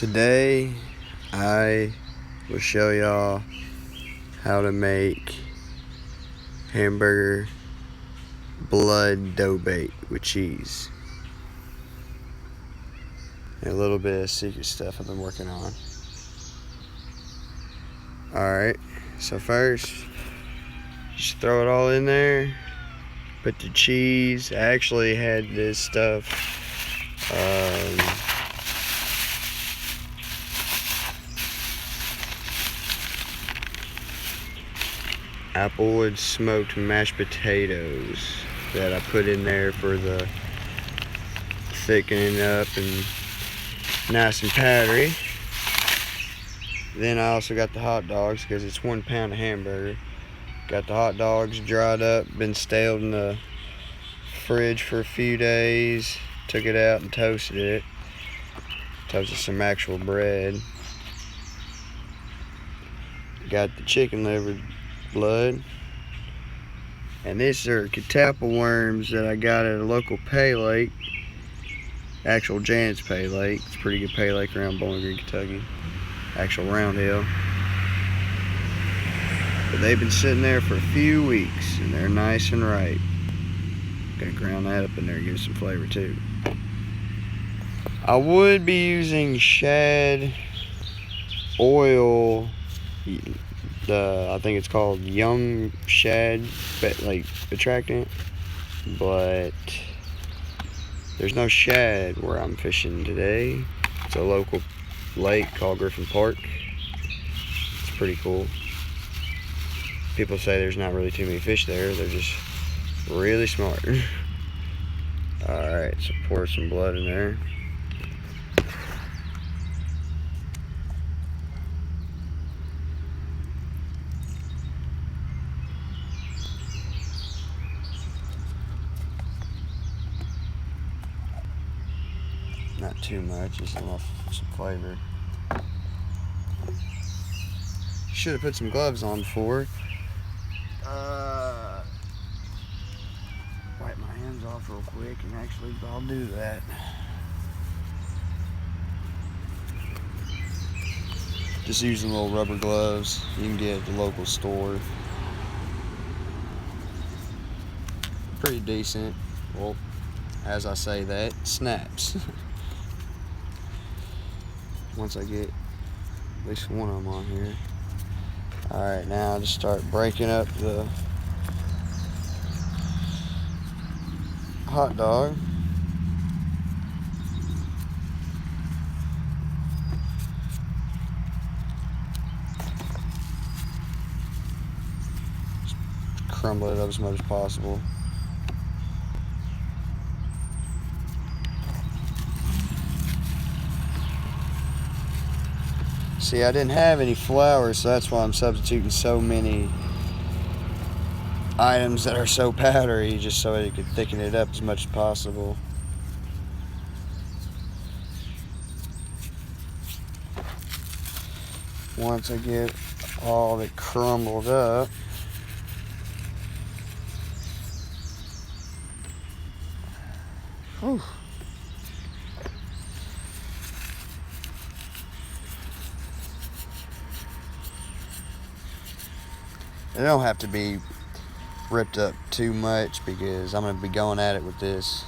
Today I will show y'all how to make hamburger blood dough bake with cheese and a little bit of secret stuff I've been working on. Alright, so first just throw it all in there, put the cheese. I actually had this stuff Applewood smoked mashed potatoes that I put in there for the thickening up and nice and powdery. Then I also got the hot dogs because it's 1 pound of hamburger. Got the hot dogs dried up, been stale in the fridge for a few days. Took it out and toasted it. Toasted some actual bread. Got the chicken liver blood. And these are catappa worms that I got at a local pay lake. Actual Janet's Pay Lake. It's a pretty good pay lake around Bowling Green, Kentucky. Actual round hill. But they've been sitting there for a few weeks and they're nice and ripe. Gotta ground that up in there and give it some flavor too. I would be using shad oil. I think it's called young shad, like attractant, but there's no shad where I'm fishing today. It's a local lake called Griffin Park. It's pretty cool. People say there's not really too many fish there. They're just really smart. Alright, so pour some blood in there. Not too much, just enough for some flavor. Should have put some gloves on before. Wipe my hands off real quick, and actually I'll do that. Just using little rubber gloves you can get at the local store. Pretty decent. Well, as I say that, snaps. Once I get at least one of them on here. Alright, now I'll just start breaking up the hot dog. Just crumble it up as much as possible. See, I didn't have any flour, so that's why I'm substituting so many items that are so powdery, just so it could thicken it up as much as possible. Once I get all of it crumbled up, whew. It don't have to be ripped up too much because I'm going to be going at it with this.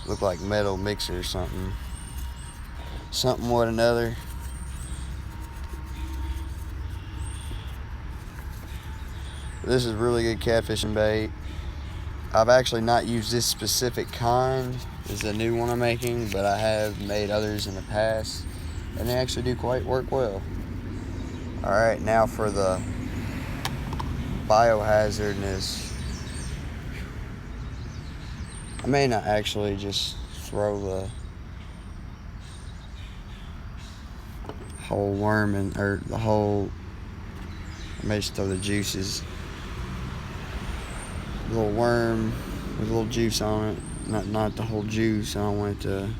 Look like metal mixer or something. Something with another. This is really good catfishing bait. I've actually not used this specific kind. This is a new one I'm making, but I have made others in the past, and they actually do quite work well. Alright, now for the biohazardness. I may not actually just throw the whole worm in, or the whole, I may just throw the juices. A little worm with a little juice on it. Not the whole juice. I don't want it to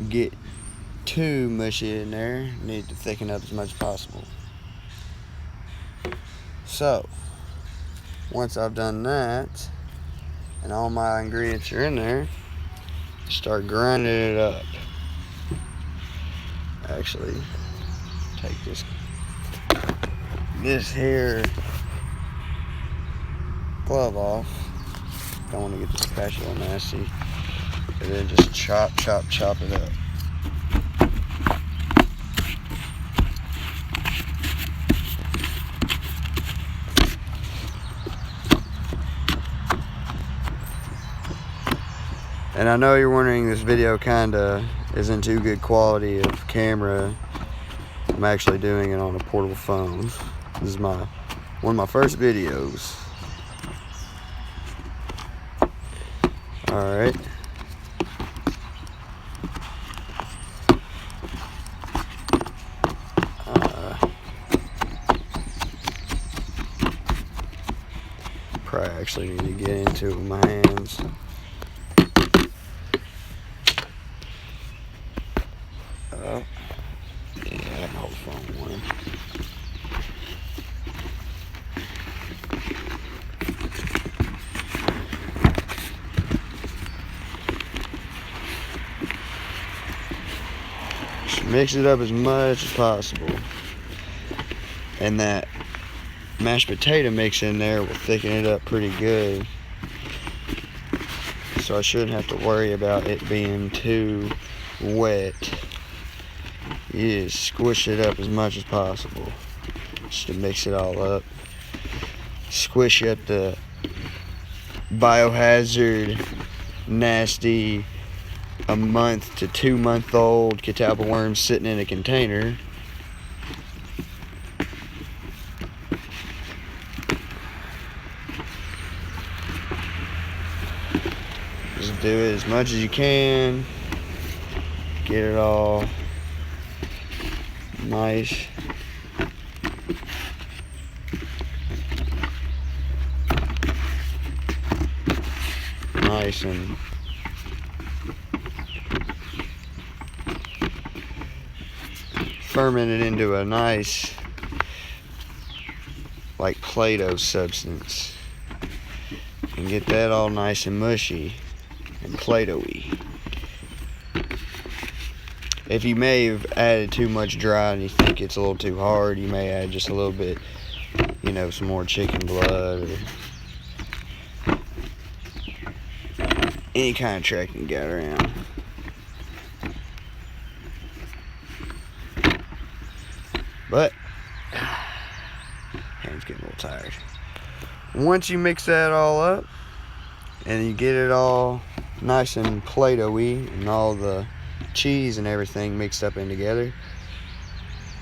get too mushy in there. Need to thicken up as much as possible. So, once I've done that, and all my ingredients are in there, start grinding it up. actually take this hair glove off. Don't want to get this patch all nasty. And then just chop it up. And I know you're wondering, this video kinda isn't too good quality of camera. I'm actually doing it on a portable phone. This is one of my first videos. Alright. Probably actually need to get into it with my hands. Yeah, I can hold the phone warm. Just mix it up as much as possible. And that mashed potato mix in there will thicken it up pretty good. So I shouldn't have to worry about it being too wet. You just squish it up as much as possible just to mix it all up. Squish up the biohazard, nasty, a month to 2 month old catalpa worm sitting in a container. Just do it as much as you can. Get it all nice. Nice and ferment it into a nice, like Play-Doh substance. And get that all nice and mushy and Play-Doh-y. If you may have added too much dry and you think it's a little too hard, you may add just a little bit, you know, some more chicken blood or any kind of track you can get around. But hands getting a little tired. Once you mix that all up and you get it all nice and Play-Doh-y and all the cheese and everything mixed up in together,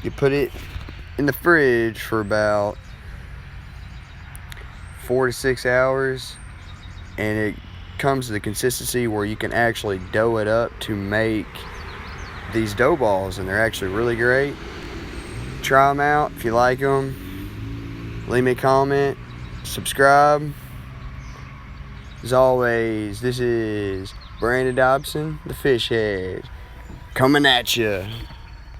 you put it in the fridge for about 4 to 6 hours, and it comes to the consistency where you can actually dough it up to make these dough balls, and they're actually really great. Try them out if you like them. Leave me a comment, subscribe. As always, this is Brandon Dobson, the Fish Head, coming at you.